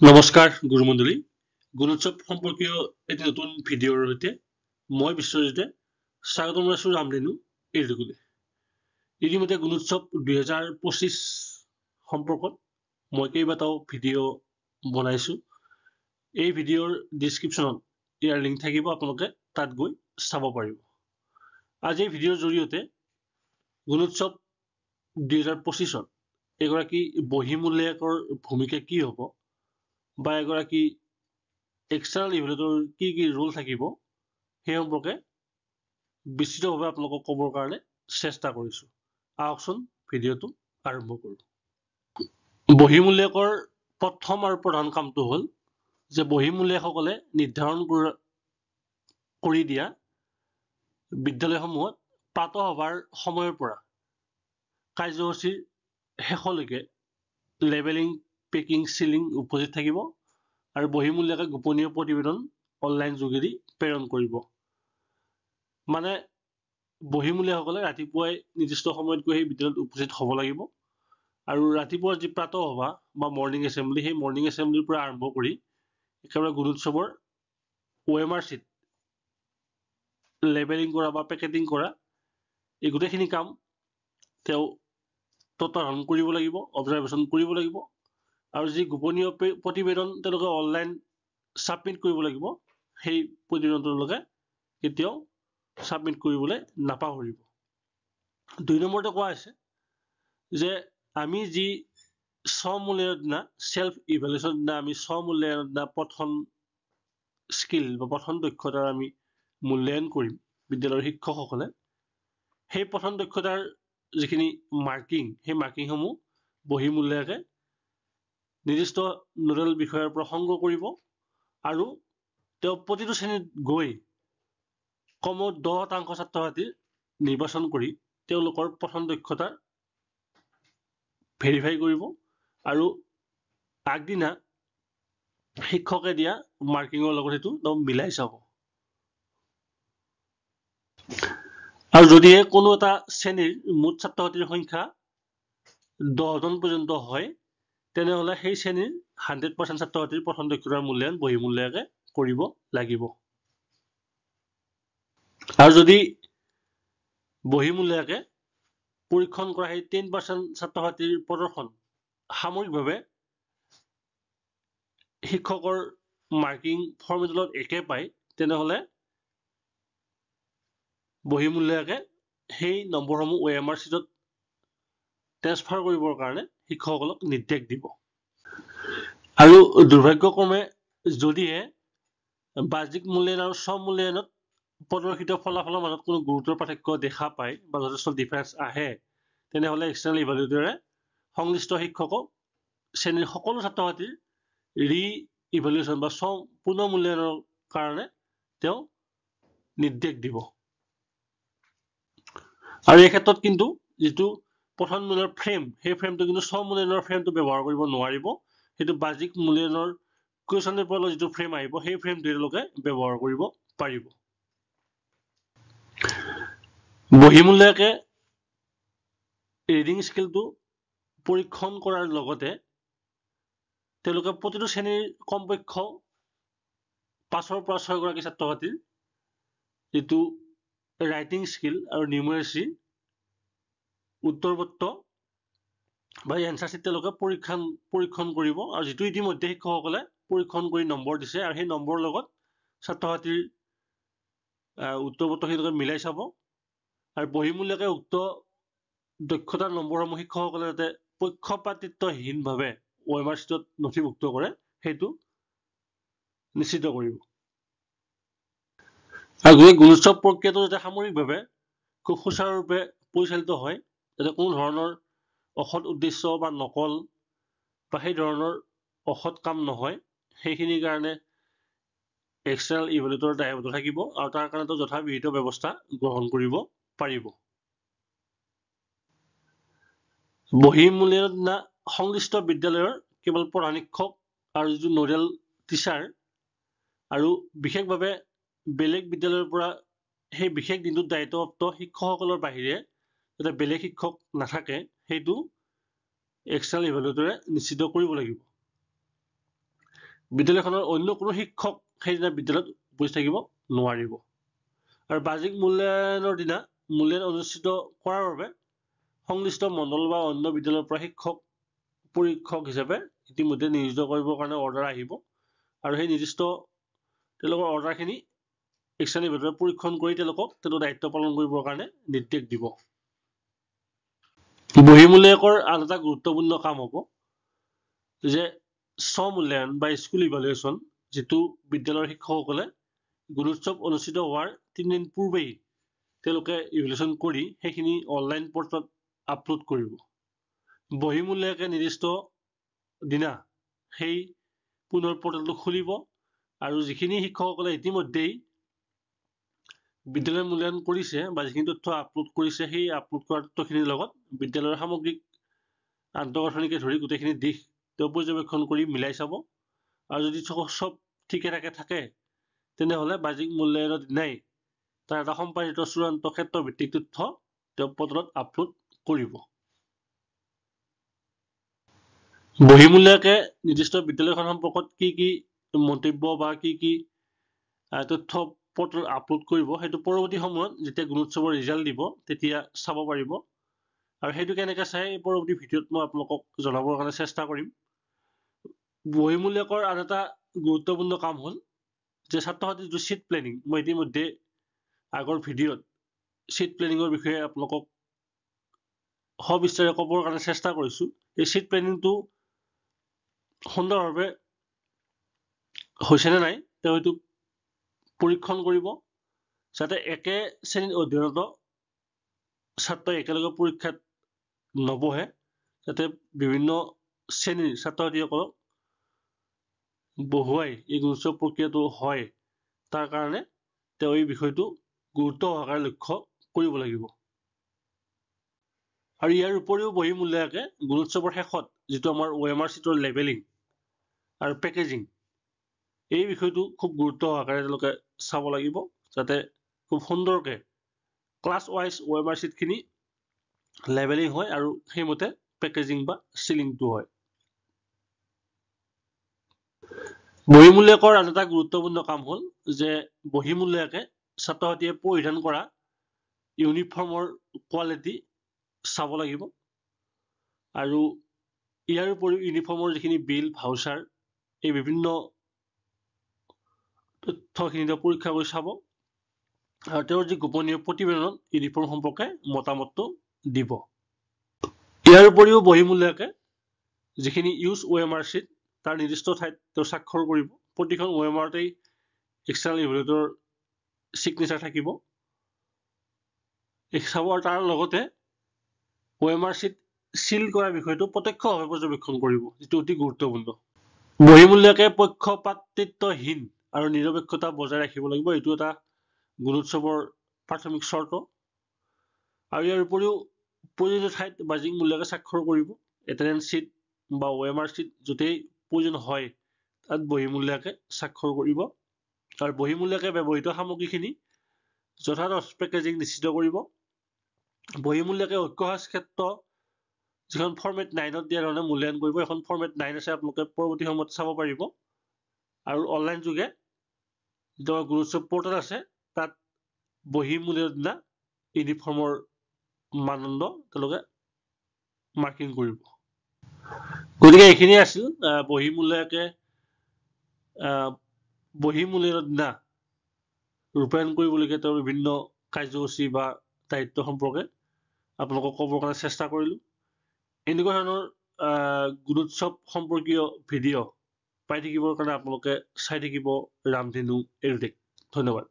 নমস্কাৰ গুৰুমণ্ডলী গুণোৎসৱ সম্পৰ্কীয় এটি নতুন ভিডিঅ'ৰ সৈতে মই বিশ্বজিতে স্বাগতম জনাইছোঁ ৰামধেনু এডুকেলে। ইতিমধ্যে গুণোৎসৱ 2025 সম্পৰ্কত মই কেইবাটাও ভিডিঅ' বনাইছোঁ। এই ভিডিঅ'ৰ ডিছক্ৰিপশ্যনত ইয়াৰ লিংক থাকিব, আপোনালোকে তাত গৈ চাব পাৰিব। আজি এই ভিডিঅ'ৰ জৰিয়তে গুণোৎসৱ 2025ত এগৰাকী বহিমূলীয়াকৰ ভূমিকা কি হ'ব বা এগৰাকী এক্সটাৰ্নেল ইভ্যালুৱেটৰ কি ৰোল থাকিব সেই সম্পৰ্কে বিস্তৃতভাৱে আপোনালোকক ক'বৰ কাৰণে চেষ্টা কৰিছোঁ। আহকচোন ভিডিঅ'টো আৰম্ভ কৰোঁ। বহিমূলীয়াকৰ প্ৰথম আৰু প্ৰধান কামটো হ'ল যে বহিমূলীয়াসকলে নিৰ্ধাৰণ কৰি দিয়া বিদ্যালয়সমূহত প্ৰাতঃসভাৰ সময়ৰ পৰা কাৰ্যসূচীৰ শেষলৈকে লেবেলিং, পেকিং, চিলিং উপস্থিত থাকিব আৰু বহিমূলীয়াকে গোপনীয় প্ৰতিবেদন অনলাইন যোগেদি প্ৰেৰণ কৰিব। মানে বহিমূলীয়াসকলে ৰাতিপুৱাই নিৰ্দিষ্ট সময়ত গৈ সেই বিদ্যালয়ত উপস্থিত হ'ব লাগিব আৰু ৰাতিপুৱাৰ যি প্ৰাতঃসভা বা মৰ্ণিং এছেম্বলি, সেই মৰ্ণিং এছেম্বলিৰ পৰা আৰম্ভ কৰি একেবাৰে গুণোৎসৱৰ OMR চিট লেবেলিং কৰা বা পেকেটিং কৰা এই গোটেইখিনি কাম তেওঁ তত্ত্বাৱধান কৰিব লাগিব, অবজাৰভেশ্যন কৰিব লাগিব আৰু যি গোপনীয় প্ৰতিবেদন তেওঁলোকে অনলাইন ছাবমিট কৰিব লাগিব, সেই প্ৰতিবেদন তেওঁলোকে কেতিয়াও ছাবমিট কৰিবলৈ নাপাহৰিব। 2 নম্বৰতে কোৱা হৈছে যে আমি যি স্বমূল্যায়নৰ দিনা চেল্ফ ইভেলুৱেশ্যনৰ দিনা আমি স্বমূল্যায়নৰ দিনা প্ৰথম স্কিল বা প্ৰথম দক্ষতাৰ আমি মূল্যায়ন কৰিম বিদ্যালয়ৰ শিক্ষকসকলে, সেই প্ৰথম দক্ষতাৰ যিখিনি মাৰ্কিং, সেই মাৰ্কিংসমূহ বহিমূলীয়াকে নিৰ্দিষ্ট নোডেল বিষয়ৰ পৰা সংগ্ৰহ কৰিব আৰু তেওঁ প্ৰতিটো শ্ৰেণীত গৈ কমেও 10% ছাত্ৰ ছাত্ৰীৰ নিৰ্বাচন কৰি তেওঁলোকৰ প্ৰথম দক্ষতা ভেৰিফাই কৰিব আৰু আগদিনা শিক্ষকে দিয়া মাৰ্কিঙৰ লগত সেইটো মিলাই চাব। আৰু যদিহে কোনো এটা শ্ৰেণীৰ মুঠ ছাত্ৰ ছাত্ৰীৰ সংখ্যা 10 জন পৰ্যন্ত হয়, তেনেহ'লে সেই শ্ৰেণীৰ 100% ছাত্ৰ ছাত্ৰীৰ প্ৰথম দক্ষতাৰ মূল্যায়ন বহিমূলীয়াকে কৰিব লাগিব। আৰু যদি বহিমূলীয়াকে পৰীক্ষণ কৰা সেই 10% ছাত্ৰ ছাত্ৰীৰ প্ৰদৰ্শন সাময়িকভাৱে শিক্ষকৰ মাৰ্কিং ফৰ্মেটত একে পায়, তেনেহ'লে বহিমূলীয়াকে সেই নম্বৰসমূহ OMR চিটত ট্ৰেন্সফাৰ কৰিবৰ কাৰণে শিক্ষকসকলক নিৰ্দেশ দিব। আৰু দুৰ্ভাগ্যক্ৰমে যদিহে বাহ্যিক মূল্যায়ন আৰু স্বমূল্যায়নত প্ৰদৰ্শিত ফলাফলৰ মাজত কোনো গুৰুতৰ পাৰ্থক্য দেখা পায় বা যথেষ্ট ডিফাৰেঞ্চ আহে, তেনেহ'লে এক্সটাৰ্নেল ইভ্যালুৱেটৰে সংশ্লিষ্ট শিক্ষকক শ্ৰেণীৰ সকলো ছাত্ৰ ছাত্ৰীৰ ৰি-ইভ্যালুৱেশ্যন বা পুনৰ মূল্যায়নৰ কাৰণে তেওঁ নিৰ্দেশ দিব। আৰু এই ক্ষেত্ৰত কিন্তু যিটো প্ৰথম মূল্যায়নৰ ফ্ৰেম, সেই ফ্ৰেমটো কিন্তু স্বমূল্যায়নৰ ফ্ৰেমটো ব্যৱহাৰ কৰিব নোৱাৰিব। সেইটো বাহ্যিক মূল্যায়নৰ কুৱেশ্যন পেপাৰৰ যিটো ফ্ৰেম আহিব, সেই ফ্ৰেমটো তেওঁলোকে ব্যৱহাৰ কৰিব পাৰিব। বহিমূলীয়াকে ৰিডিং স্কিলটো পৰীক্ষণ কৰাৰ লগতে তেওঁলোকে প্ৰতিটো শ্ৰেণীৰ কমপক্ষে 5 পৰা 6 গৰাকী ছাত্ৰ ছাত্ৰীৰ যিটো ৰাইটিং স্কিল আৰু নিউমেৰেচি উত্তৰপত্ৰ বা এনচাৰ চিট তেওঁলোকে পৰীক্ষণ কৰিব আৰু যিটো ইতিমধ্যে শিক্ষকসকলে পৰীক্ষণ কৰি নম্বৰ দিছে আৰু সেই নম্বৰৰ লগত ছাত্ৰ ছাত্ৰীৰ উত্তৰপত্ৰ তেওঁলোকে মিলাই চাব আৰু বহিমূলীয়াকে উক্ত দক্ষতাৰ নম্বৰসমূহ শিক্ষকসকলে যাতে পক্ষপাতিত্বহীনভাৱে OMR চিটত নথিভুক্ত কৰে, সেইটো নিশ্চিত কৰিব। আৰু গুণোৎসৱ প্ৰক্ৰিয়াটো যাতে সামৰিকভাৱে খুব সুচাৰুৰূপে পৰিচালিত হয়, যাতে কোনো ধৰণৰ অসৎ উদ্দেশ্য বা নকল বা সেই ধৰণৰ অসৎ কাম নহয়, সেইখিনিৰ কাৰণে এক্সটাৰ্নেল ইভ্যালুৱেটৰ দায়বদ্ধ থাকিব আৰু তাৰ কাৰণে যথাবিহিত ব্যৱস্থা গ্ৰহণ কৰিব পাৰিব। বহিমূল্যায়নৰ দিনা সংশ্লিষ্ট বিদ্যালয়ৰ কেৱল প্ৰধান শিক্ষক আৰু যিটো নোডেল টিচাৰ আৰু বিশেষভাৱে বেলেগ বিদ্যালয়ৰ পৰা সেই বিশেষ দিনটোত দায়িত্বপ্ৰাপ্ত শিক্ষকসকলৰ বাহিৰে যাতে বেলেগ শিক্ষক নাথাকে, সেইটো এক্সটাৰ্নেল ইভ্যালুৱেটৰে নিশ্চিত কৰিব লাগিব। বিদ্যালয়খনৰ অন্য কোনো শিক্ষক সেইদিনা বিদ্যালয়ত উপস্থিত থাকিব নোৱাৰিব। আৰু বাৰ্ষিক মূল্যায়নৰ দিনা মূল্যায়ন অনুষ্ঠিত কৰাৰ বাবে সংশ্লিষ্ট মণ্ডল বা অন্য বিদ্যালয়ৰ পৰা শিক্ষক পৰীক্ষক হিচাপে ইতিমধ্যে নিয়োজিত কৰিবৰ কাৰণে অৰ্ডাৰ আহিব আৰু সেই নিৰ্দিষ্ট তেওঁলোকৰ অৰ্ডাৰখিনি এক্সটাৰ্নেল ইভেলুৱেটৰে পৰীক্ষণ কৰি তেওঁলোকক দায়িত্ব পালন কৰিবৰ কাৰণে নিৰ্দেশ দিব। বহিমূল্যায়কৰ আন এটা গুৰুত্বপূৰ্ণ কাম হ'ব যে স্বমূল্যায়ন বা স্কুল ইভালুৱেশ্যন, যিটো বিদ্যালয়ৰ শিক্ষকসকলে গুণোৎসৱ অনুষ্ঠিত হোৱাৰ 3 দিন পূৰ্বেই তেওঁলোকে ইভালুৱেশ্যন কৰি সেইখিনি অনলাইন পৰ্টেলত আপলোড কৰিব। বহিমূল্যায়কে নিৰ্দিষ্ট দিনা সেই পুনৰ পৰ্টেলটো খুলিব আৰু যিখিনি শিক্ষকসকলে ইতিমধ্যেই বিদ্যালয় মূল্যায়ন কৰিছে বা যিখিনি তথ্য আপলোড কৰিছে সেই আপলোড কৰা তথ্যখিনিৰ লগত বিদ্যালয়ৰ সামগ্ৰিক আন্তঃগাঁথনিকে ধৰি গোটেইখিনি দিশ তেওঁ পৰ্যবেক্ষণ কৰি মিলাই চাব আৰু যদি সব ঠিকে থাকে তেনেহ'লে বাৰ্ষিক মূল্যায়নৰ দিনাই তাৰ এটা সম্পাদিত চূড়ান্ত ক্ষেত্ৰভিত্তিক তথ্য তেওঁ পৰ্টেলত আপলোড কৰিব। বহিমূল্যায়কে নিৰ্দিষ্ট বিদ্যালয়খন সম্পৰ্কত কি মন্তব্য বা কি তথ্য পৰ্টেলত আপলোড কৰিব সেইটো পৰৱৰ্তী সময়ত যেতিয়া গুণোৎসৱৰ ৰিজাল্ট দিব তেতিয়া চাব পাৰিব। আৰু সেইটো কেনেকৈ চাই পৰৱৰ্তী ভিডিঅ'ত মই আপোনালোকক জনাবৰ কাৰণে চেষ্টা কৰিম। বহিমূল্যায়কৰ আন এটা গুৰুত্বপূৰ্ণ কাম হ'ল যে ছাত্ৰ ছাত্ৰীৰ যিটো ছিট প্লেনিং, মই ইতিমধ্যে আগৰ ভিডিঅ'ত ছিট প্লেনিঙৰ বিষয়ে আপোনালোকক সবিস্তাৰে ক'বৰ কাৰণে চেষ্টা কৰিছোঁ। এই ছিট প্লেনিংটো সুন্দৰভাৱে হৈছেনে নাই তেওঁ এইটো পৰীক্ষণ কৰিব যাতে একে শ্ৰেণীত অধ্যয়নৰত ছাত্ৰই একেলগে পৰীক্ষাত নবহে, যাতে বিভিন্ন শ্ৰেণীৰ ছাত্ৰ ছাত্ৰীসকলক বহুৱাই এই গুণোৎসৱ প্ৰক্ৰিয়াটো হয় তাৰ কাৰণে তেওঁ এই বিষয়টো গুৰুত্ব সহকাৰে লক্ষ্য কৰিব লাগিব। আৰু ইয়াৰ উপৰিও বহিমূল্যায়কে গুণোৎসৱৰ শেষত যিটো আমাৰ OMR চিটৰ লেবেলিং আৰু পেকেজিং, এই বিষয়টো খুব গুৰুত্ব সহকাৰে তেওঁলোকে চাব লাগিব যাতে খুব সুন্দৰকৈ ক্লাছ ৱাইজ OMR চিটখিনি লেবেলিং হয় আৰু সেইমতে পেকেজিং বা চিলিংটো হয়। বহিমূল্যায়কৰ আন এটা গুৰুত্বপূৰ্ণ কাম হ'ল যে বহিমূল্যায়কে ছাত্ৰ ছাত্ৰীয়ে পৰিধান কৰা ইউনিফৰ্মৰ কোৱালিটি চাব লাগিব আৰু ইয়াৰ উপৰিও ইউনিফৰ্মৰ যিখিনি বিল ভাউচাৰ এই বিভিন্ন তথ্যখিনি তেওঁ পৰীক্ষা কৰি চাব আৰু তেওঁৰ যি গোপনীয় প্ৰতিবেদনত ইউনিফৰ্ম সম্পৰ্কে মতামতটো দিব। ইয়াৰ উপৰিও বহিমূল্যায়কে যিখিনি ইউজ OMR চিট তাৰ নিৰ্দিষ্ট ঠাইত তেওঁ স্বাক্ষৰ কৰিব। প্ৰতিখন OMRতেই এক্সটাৰ্নেল ইভালুৱেটৰ ছিগনেচাৰ থাকিব চাব আৰু তাৰ লগতে OMR চিট চিল কৰাৰ বিষয়টো প্ৰত্যক্ষভাৱে পৰ্যবেক্ষণ কৰিব, যিটো অতি গুৰুত্বপূৰ্ণ। বহিমূল্যায়কে পক্ষপাতিত্বহীন আৰু নিৰপেক্ষতা বজাই ৰাখিব লাগিব, এইটো এটা গুণোৎসৱৰ প্ৰাথমিক চৰ্ত। আৰু ইয়াৰ উপৰিও প্ৰয়োজনীয় ঠাইত বাৰ্ষিক মূল্যায়কে স্বাক্ষৰ কৰিব। এটেণ্ডেঞ্চ চিট বা OMR চিট য'তেই প্ৰয়োজন হয় তাত বহিমূল্যায়কে স্বাক্ষৰ কৰিব আৰু বহিমূল্যায়কে ব্যৱহৃত সামগ্ৰীখিনি যথাযথ পেকেজিং নিশ্চিত কৰিব। বহিমূল্যায়কে ঐক্যসাজ ক্ষেত্ৰ যিখন ফৰ্মেট 9ত দিয়া ধৰণে মূল্যায়ন কৰিব, এখন ফৰ্মেট 9 আছে, আপোনালোকে পৰৱৰ্তী সময়ত চাব পাৰিব। আৰু অনলাইন যোগে যিটো গুণোৎসৱ পৰ্টেল আছে তাত বহিমূল্যায়নৰ দিনা ইউনিফৰ্মৰ মানদণ্ড তেওঁলোকে মাৰ্কিং কৰিব। গতিকে এইখিনিয়ে আছিল বহিমূল্যায়কে বহিমূল্যায়নৰ দিনা ৰূপায়ণ কৰিবলগীয়া তেওঁৰ বিভিন্ন কাৰ্যসূচী বা দায়িত্ব সম্পৰ্কে আপোনালোকক ক'বৰ কাৰণে চেষ্টা কৰিলোঁ। এনেকুৱা ধৰণৰ গুণোৎসৱ সম্পৰ্কীয় ভিডিঅ' পাই থাকিবৰ কাৰণে আপোনালোকে চাই থাকিব ৰামধেনু এডুটেক। ধন্যবাদ।